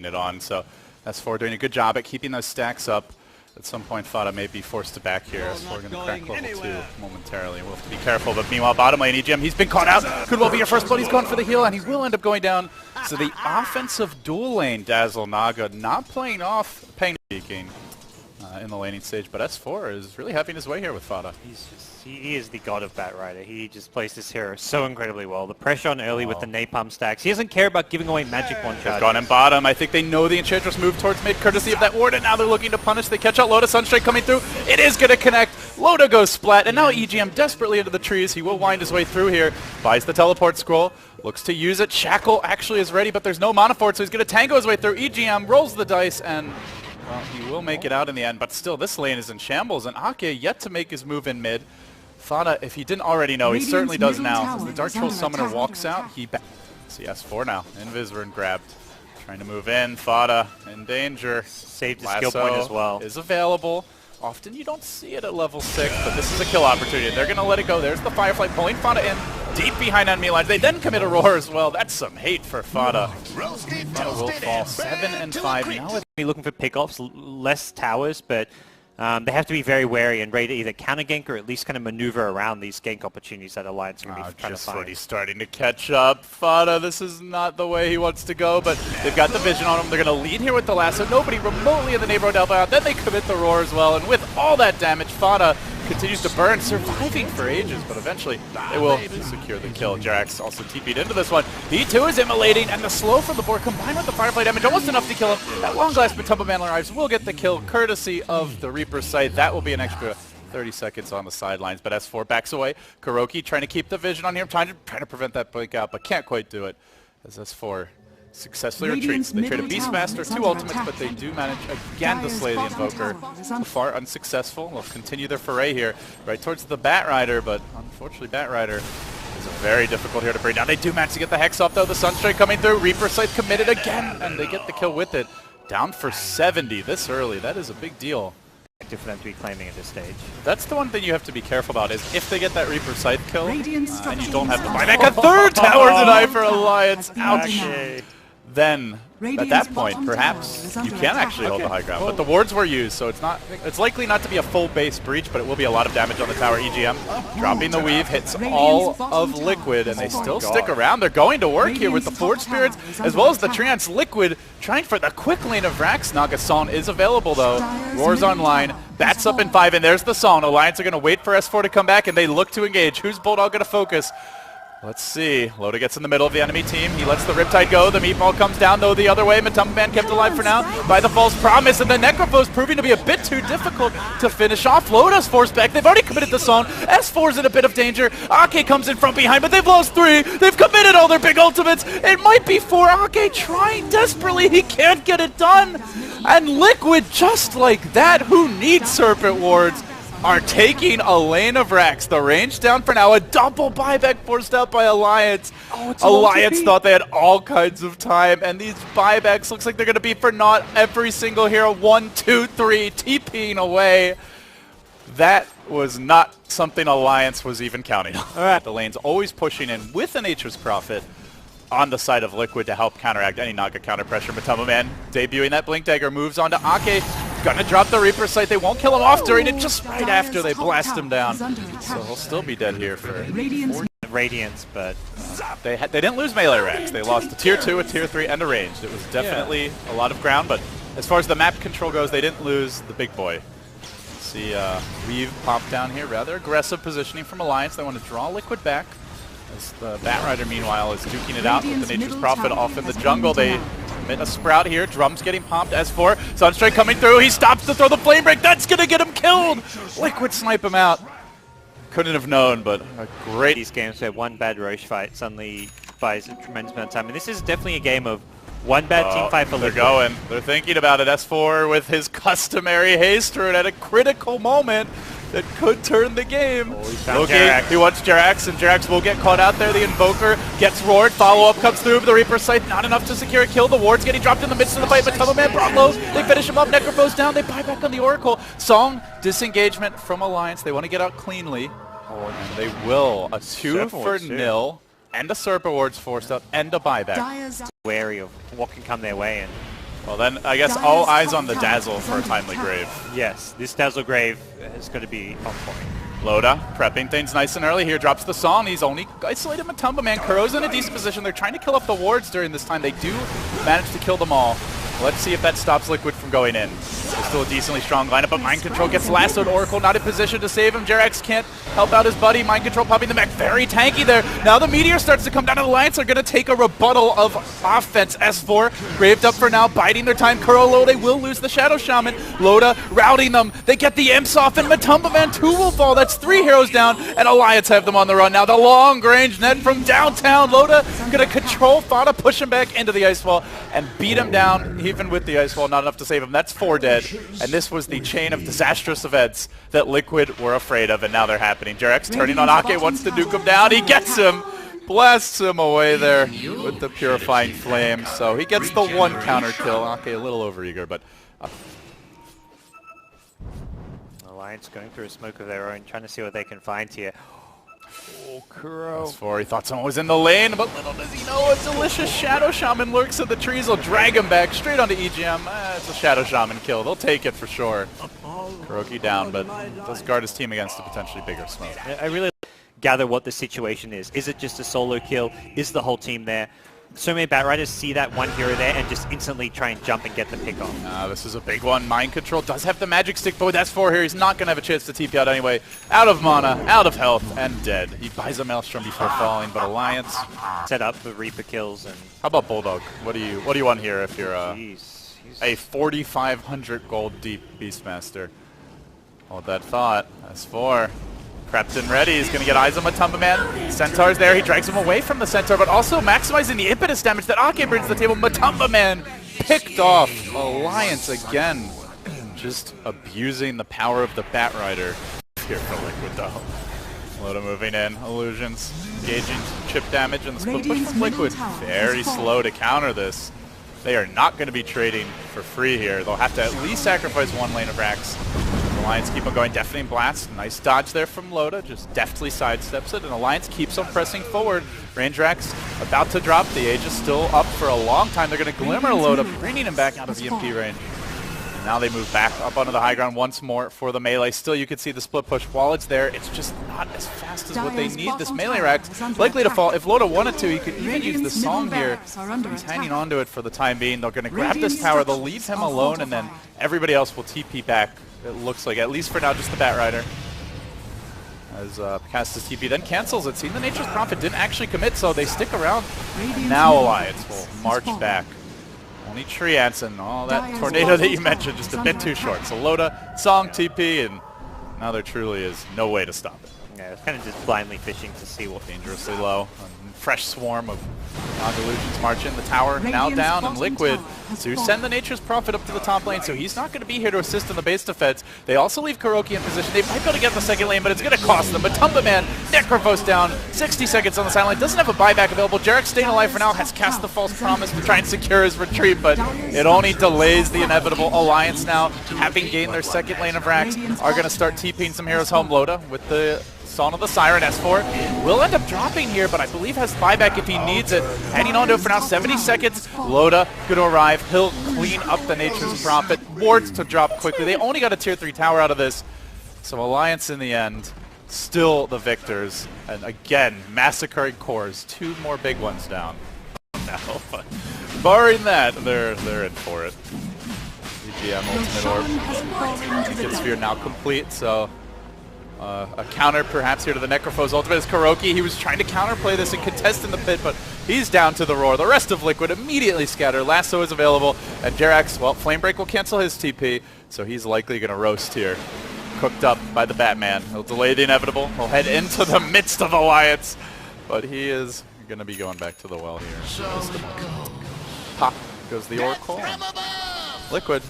it on. So S4 doing a good job at keeping those stacks up. At some point, Fada may be forced to back here. S4 going to crack level 2 momentarily. We'll have to be careful. But meanwhile, bottom lane, EGM, he's been caught out. Could well be your first blood. He's gone for the heal, and he will end up going down. So the offensive dual lane, Dazzle Naga, not playing off Peng speaking in the laning stage. But S4 is really having his way here with Fada. He is the god of Batrider. He just plays this hero so incredibly well. The pressure on early with the napalm stacks. He doesn't care about giving away magic one charge. They've gone in bottom. I think they know the Enchantress move towards mid, courtesy of that ward, and now they're looking to punish. They catch out Loda. Sunstrike coming through. It is going to connect. Loda goes splat, and now EGM desperately into the trees. He will wind his way through here. Buys the teleport scroll. Looks to use it. Shackle actually is ready, but there's no mana for it, so he's going to tango his way through. EGM rolls the dice, and well, he will make it out in the end. But still, this lane is in shambles, and Ake yet to make his move in mid. Fada, if he didn't already know, he certainly does now. As the Dark Troll Summoner walks out, he see S4 now. Invisvern grabbed. Trying to move in. Fada in danger. Saved his skill point as well. Is available. Often you don't see it at level 6, but this is a kill opportunity. They're going to let it go. There's the Firefly pulling Fada in deep behind enemy lines. They then commit a roar as well. That's some hate for Fada. Fada will fall 7 and 5. Now with looking for pickoffs, less towers, but they have to be very wary and ready to either counter gank or at least kind of maneuver around these gank opportunities that Alliance are going to be trying to find. When he's starting to catch up. Fada, this is not the way he wants to go, but they've got the vision on him. They're going to lead here with the lasso. Nobody remotely in the neighborhood help out. Then they commit the roar as well, and with all that damage, Fada continues to burn, surviving for ages, but eventually they will secure the kill. Jerax also TP'd into this one. He too is immolating, and the slow from the board combined with the Firefly damage, almost enough to kill him. At long last, Matumba Man arrives, will get the kill courtesy of the Reaper's Sight. That will be an extra 30 seconds on the sidelines, but S4 backs away. Kuroki trying to keep the vision on him, trying to prevent that break out, but can't quite do it as S4 successfully retreats. They trade a Beastmaster, 2 ultimates, but they do manage again to slay the Invoker. So far unsuccessful. They'll continue their foray here right towards the Batrider, but unfortunately Batrider is very difficult here to bring down. They do manage to get the Hex off though. The Sunstrike coming through. Reaper Sight committed again, and they get the kill with it. Down for 70 this early. That is a big deal. For them to be claiming at this stage. That's the one thing you have to be careful about is if they get that Reaper Sight kill, and you don't have to buy back a third tower deny for Alliance. Ouch. Then, at that point, perhaps you can actually hold the high ground. But the wards were used, so it's likely not to be a full base breach, but it will be a lot of damage on the tower. EGM dropping the weave, hits all of Liquid, and they still stick around. They're going to work here with the Forge Spirits, as well as the Trance. Liquid trying for the quick lane of Rax. Nagasan is available, though. Roar's online. Bats up in 5, and there's the Song. Alliance are going to wait for S4 to come back, and they look to engage. Who's Bulldog going to focus? Let's see. Loda gets in the middle of the enemy team. He lets the Riptide go. The Meatball comes down, though, the other way. Matumba Man kept alive for now by the False Promise, and the Necrophos proving to be a bit too difficult to finish off. Loda's forced back. They've already committed the Song. S4's in a bit of danger. Ake comes in from behind, but they've lost 3. They've committed all their big ultimates. It might be 4. Ake trying desperately. He can't get it done. And Liquid, just like that, who needs Serpent Wards, are taking a lane of Rax. The range down for now. A double buyback forced out by Alliance. Alliance thought they had all kinds of time, and these buybacks looks like they're going to be for naught. Every single hero, 1, 2, 3, TPing away. That was not something Alliance was even counting on. All right. The lane's always pushing in with a Nature's Prophet on the side of Liquid to help counteract any Naga counter pressure. Matumba Man debuting that Blink Dagger, moves on to Ake. Gonna drop the Reaper Sight. They won't kill him off during it, just right after they blast him down. So he'll still be dead here for Radiance, but they didn't lose melee Rax. They lost a tier 2, a tier 3, and a ranged. It was definitely a lot of ground, but as far as the map control goes, they didn't lose the big boy. See Weave pop down here. Rather aggressive positioning from Alliance. They want to draw Liquid back. As the Batrider, meanwhile, is duking it out with the Nature's Prophet off in the jungle. They commit a Sprout here. Drums getting popped. S4. Sunstrike coming through. He stops to throw the Flame Break. That's going to get him killed. Liquid snipe him out. Couldn't have known, but a great... These games where one bad Roche fight suddenly buys a tremendous amount of time. And this is definitely a game of one bad team fight for Liquid. They're going. They're thinking about it. S4 with his customary haste rune at a critical moment that could turn the game. He wants Jerax, and Jerax will get caught out there. The Invoker gets roared. Follow-up comes through. The Reaper Sight not enough to secure a kill. The ward's getting dropped in the midst of the fight. Matumba Man brought low. They finish him up. Necrophos down. They buy back on the Oracle. Song, disengagement from Alliance. They want to get out cleanly. And they will. A 2 for nil. And a Serpent Ward's forced up. And a buyback. Wary of what can come their way. And Well, then I guess all eyes on the Dazzle for a timely grave. Yes, this Dazzle Grave is going to be on point. Loda prepping things nice and early here, drops the Song. He's only isolated Matumba Man. Kuro's in a decent position. They're trying to kill off the wards during this time. They do manage to kill them all. Let's see if that stops Liquid from going in. There's still a decently strong lineup, but Mind Control gets lassoed. Oracle not in position to save him. Jerax can't help out his buddy. Mind Control popping the mech. Very tanky there. Now the Meteor starts to come down, and the Alliance are going to take a rebuttal of offense. S4 graved up for now, biding their time. Kuro Loda will lose the Shadow Shaman. Loda routing them. They get the Imps off, and Matumba Man 2 will fall. That's 3 heroes down, and Alliance have them on the run. Now the long range net from downtown. Loda going to control Fada, push him back into the Ice Wall, and beat him down. Even with the Ice Wall, not enough to save him. That's 4 dead. And this was the chain of disastrous events that Liquid were afraid of, and now they're happening. Jerax turning on Ake, wants to nuke him down. He gets him. Blasts him away there with the Purifying Flame. So he gets the 1 counter kill. Ake a little overeager, but... Alliance going through a smoke of their own, trying to see what they can find here. Oh, Kuro. S4, he thought someone was in the lane, but little does he know a delicious Shadow Shaman lurks in the trees. Will drag him back straight onto EGM. It's a Shadow Shaman kill. They'll take it for sure. Kuroki down, but does guard his team against a potentially bigger smoke. I really gather what the situation is. Is it just a solo kill? Is the whole team there? So many Batriders see that one hero there and just instantly try and jump and get the pick off. This is a big one. Mind Control does have the magic stick, but with S4 here, he's not going to have a chance to TP out anyway. Out of mana, out of health, and dead. He buys a Maelstrom before falling, but Alliance set up the Reaper kills. And how about Bulldog? What do you want here if you're a 4,500 gold deep Beastmaster? Hold that thought. S4. Prepped and ready. He's going to get eyes on Matumba Man. Centaur's there. He drags him away from the Centaur, but also maximizing the impetus damage that Ake brings to the table. Matumba Man picked off. Alliance again. Just abusing the power of the Batrider here for Liquid, though. Loda moving in. Illusions. Engaging chip damage, and the split push from Liquid. Very slow to counter this. They are not going to be trading for free here. They'll have to at least sacrifice 1 lane of Rax. Alliance keep on going, Deafening Blast. Nice dodge there from Loda, just deftly sidesteps it, and Alliance keeps on pressing forward. Range Rax about to drop. The Age is still up for a long time. They're going to Glimmer Loda, bringing him back out of EMP range. And now they move back up onto the high ground once more for the melee. Still, you can see the split push. While it's there, it's just not as fast as what they need. This melee Rax likely to fall. If Loda wanted to, he could even use the Song here. He's hanging on to it for the time being. They're going to grab this tower. They'll leave him alone, and then everybody else will TP back. It looks like, at least for now, just the Batrider. As casts his TP, then cancels it. Seeing the Nature's Prophet didn't actually commit, so they stick around. And now Alliance will march back. Only Treants and all that tornado that you mentioned, just a bit too short. So Loda, Song, TP, and now there truly is no way to stop it. Yeah, it's kind of just blindly fishing to see what... Dangerously low. Fresh swarm of Illusions march in. The tower now down, and Liquid to send the Nature's Prophet up to the top lane, so he's not going to be here to assist in the base defense. They also leave Kuroki in position. They might be able to get the second lane, but it's going to cost them. Matumba Man, Necrophos down, 60 seconds on the sideline. Doesn't have a buyback available. Jerax staying alive for now, has cast the False Promise to try and secure his retreat, but it only delays the inevitable. Alliance now, having gained their second lane of Rax, are going to start TPing some heroes home. Loda with the Song of the Siren. S4 will end up dropping here, but I believe has buyback if he needs it. Hanging on to it for now, 70 seconds. Loda going to arrive. He'll clean up the Nature's Prophet. Wards to drop quickly. They only got a tier 3 tower out of this. So Alliance in the end, still the victors. And again, massacring cores. 2 more big ones down. Now, but barring that, they're in for it. EGM Ultimate Orb. Ticket Sphere now complete, so... a counter perhaps here to the Necrophos ultimate is Kuroki. He was trying to counterplay this and contest in the pit, but he's down to the roar. The rest of Liquid immediately scatter. Lasso is available, and Jerax, well, Flamebreak will cancel his TP, so he's likely going to roast here. Cooked up by the Batman. He'll delay the inevitable. He'll head into the midst of Alliance, but he is going to be going back to the well here. Pop goes the Oracle. Liquid,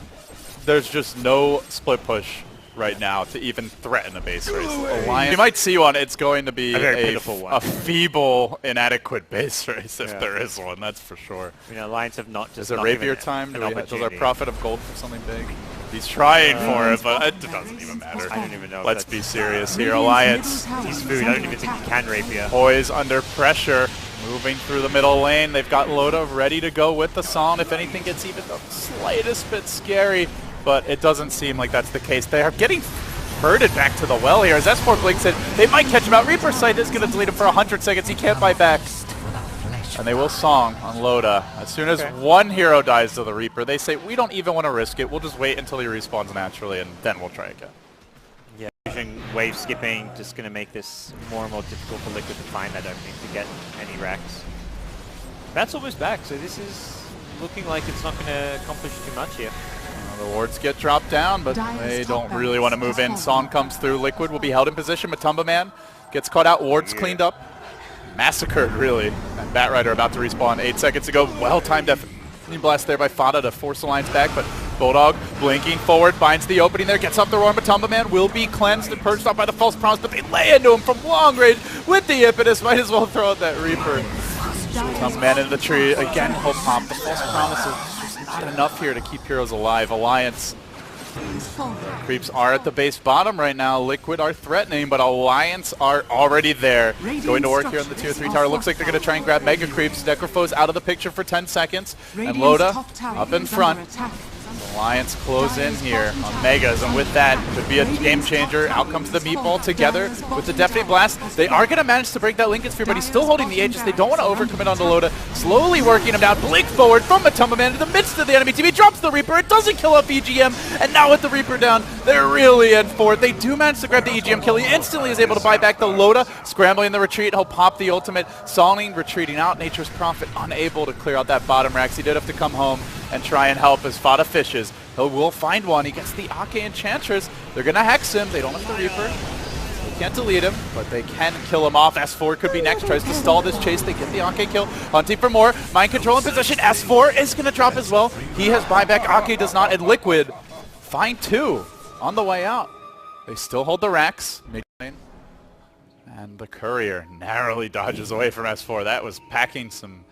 there's just no split push right now to even threaten a base race. Alliance, you might see one. It's going to be a feeble, inadequate base race if there is one. That's for sure. You know, Alliance have not just. Is it Rapier time? Does our Prophet of Gold for something big? He's trying for it, but it doesn't even matter. I don't even know. Let's be serious here. Alliance. He's food. I don't even think he can Rapier. Poise under pressure. Moving through the middle lane, they've got Loda ready to go with the Song. If anything gets even the slightest bit scary, but it doesn't seem like that's the case. They are getting herded back to the well here. As S4 blinks it, they might catch him out. Reaper's Sight is going to delete him for 100 seconds. He can't buy back. And they will Song on Loda. As soon as one hero dies to the Reaper, they say, we don't even want to risk it. We'll just wait until he respawns naturally, and then we'll try again. Yeah, wave skipping just going to make this more and more difficult for Liquid to find that opening to get any racks. That's almost back, so this is looking like it's not going to accomplish too much here. The wards get dropped down, but they don't really want to move in. Song comes through. Liquid will be held in position. Matumba Man gets caught out. Wards cleaned up. Massacred, really. And Batrider about to respawn 8 seconds ago. Well-timed Deafening Blast there by Fada to force the lines back, but Bulldog blinking forward, finds the opening there, gets up the roar. Matumba Man will be cleansed and purged off by the False Promise, but they lay into him from long range with the impetus. Might as well throw out that Reaper. Matumba Man into the tree. Again, he'll pop. The False Promise is just not enough here to keep heroes alive. Alliance. Creeps are at the base bottom right now. Liquid are threatening, but Alliance are already there. Going to work here on the tier 3 tower. Looks like they're going to try and grab Mega Creeps. Necropho's out of the picture for 10 seconds. And Loda up in front. Alliance close in here on Megas, and with that, could be a game changer. Out comes the Meatball together with the Deafening Blast. They are going to manage to break that Lincoln Sphere, but he's still holding the Aegis. They don't want to overcommit onto Loda. Slowly working him down. Blink forward from Matumba Man to the midst of the enemy team. He drops the Reaper. It doesn't kill off EGM, and now with the Reaper down, they're really in for it. They do manage to grab the EGM kill. He instantly is able to buy back the Loda. Scrambling the retreat. He'll pop the ultimate. Song retreating out. Nature's Prophet unable to clear out that bottom racks. He did have to come home and try and help as Fada fishes. He will find one. He gets the Ake Enchantress. They're going to hex him. They don't have the Reaper. They can't delete him, but they can kill him off. S4 could be next. Tries to stall this chase. They get the Ake kill. Hunting for more. Mind control in position. S4 is going to drop as well. He has buyback. Ake does not. And Liquid find two on the way out. They still hold the racks. Mid lane. And the Courier narrowly dodges away from S4. That was packing some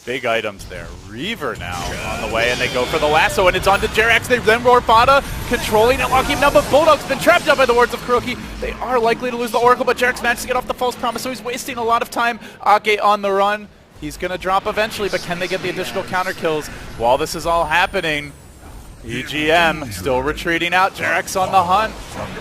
big items there. Reaver now on the way, and they go for the lasso, and it's on to Jerax. They then roar Fada, controlling it, locking him down, but Bulldog's been trapped up by the wards of Kuroki. They are likely to lose the Oracle, but Jerax managed to get off the False Promise, so he's wasting a lot of time. Ake on the run. He's going to drop eventually, but can they get the additional counter kills? While this is all happening, EGM still retreating out. Jerax on the hunt.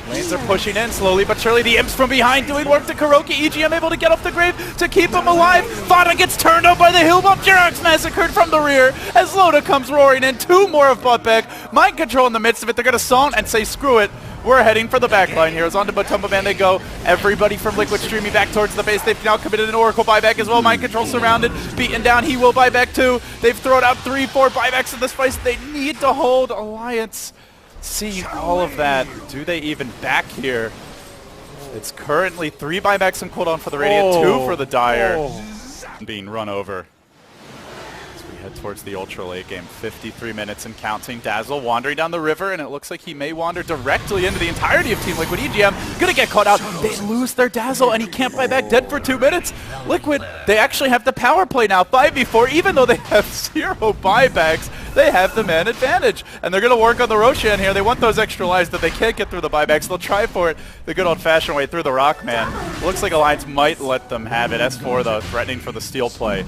Lanes are pushing in slowly but surely. The imps from behind doing work to Kuroki. EGM able to get off the grave to keep him alive. Fada gets turned up by the hill bump. Jerax massacred from the rear as Loda comes roaring in. Two more of Buttback. Mind control in the midst of it. They're going to Song and say screw it. We're heading for the backline here. It's on to Matumba Man they go. Everybody from Liquid streaming back towards the base. They've now committed an Oracle buyback as well. Mind control surrounded, beaten down. He will buy back too. They've thrown out 3-4 buybacks in this fight. They need to hold. Alliance seeing all of that. Do they even back here? It's currently 3 buybacks on cooldown for the Radiant, 2 for the Dire. Being run over. Head towards the ultra late game. 53 minutes and counting. Dazzle wandering down the river, and it looks like he may wander directly into the entirety of Team Liquid. EGM gonna get caught out. They lose their Dazzle, and he can't buy back, dead for 2 minutes. Liquid, they actually have the power play now. 5v4, even though they have 0 buybacks, they have the man advantage. And they're gonna work on the Roshan here. They want those extra lives that they can't get through the buybacks. They'll try for it the good old-fashioned way through the Rockman. Looks like Alliance might let them have it. S4 though, threatening for the steal play.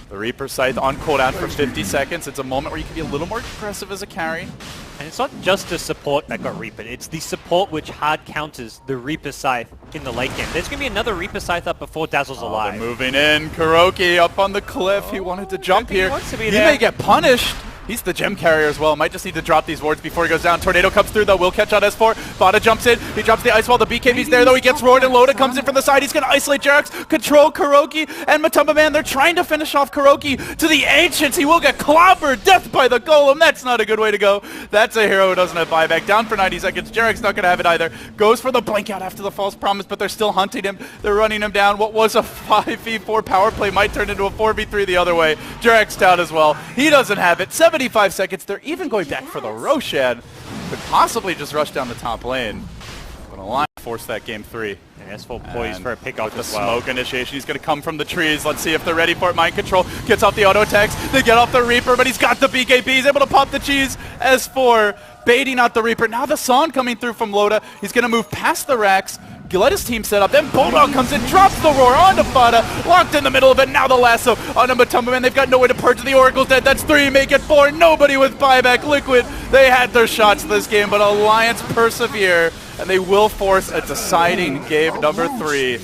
The Reaper Scythe on cooldown for 50 seconds. It's a moment where you can be a little more aggressive as a carry. And it's not just the support that got Reapered, it's the support which hard counters the Reaper Scythe in the late game. There's going to be another Reaper Scythe up before Dazzle's alive. They're moving in. Kuroki up on the cliff. He wanted to jump here. He may get punished. He's the gem carrier as well. Might just need to drop these wards before he goes down. Tornado comes through though. Will catch out S4. Fada jumps in. He drops the ice wall. The BKB's there though. He gets roared and Loda comes in from the side. He's going to isolate Jerax, control Kuroki, and Matumba Man. They're trying to finish off Kuroki to the Ancients. He will get clobbered. Death by the Golem. That's not a good way to go. That's a hero who doesn't have buyback. Down for 90 seconds. Jerax not going to have it either. Goes for the blink out after the False Promise, but they're still hunting him. They're running him down. What was a 5v4 power play might turn into a 4v3 the other way. Jerax down as well. He doesn't have it. 75 seconds. They're even going back for the Roshan. Could possibly just rush down the top lane. But Alliance force that game 3. And S4 poised for a pick-off with as the well. smoke initiation, he's going to come from the trees. Let's see if they're ready for it. Mind control gets off the auto attacks. They get off the Reaper, but he's got the BKB. He's able to pop the cheese. S4 baiting out the Reaper. Now the Song coming through from Loda. He's going to move past the racks, let his team set up. Then Bulldog comes in, drops the roar onto Fada, locked in the middle of it. Now the lasso onto Matumba, man. They've got no way to purge. The Oracle's dead. That's 3, make it 4. Nobody with buyback. Liquid, they had their shots this game, but Alliance persevere, and they will force a deciding game number 3.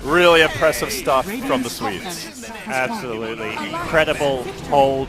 Really impressive stuff from the Swedes. Absolutely. Incredible hold.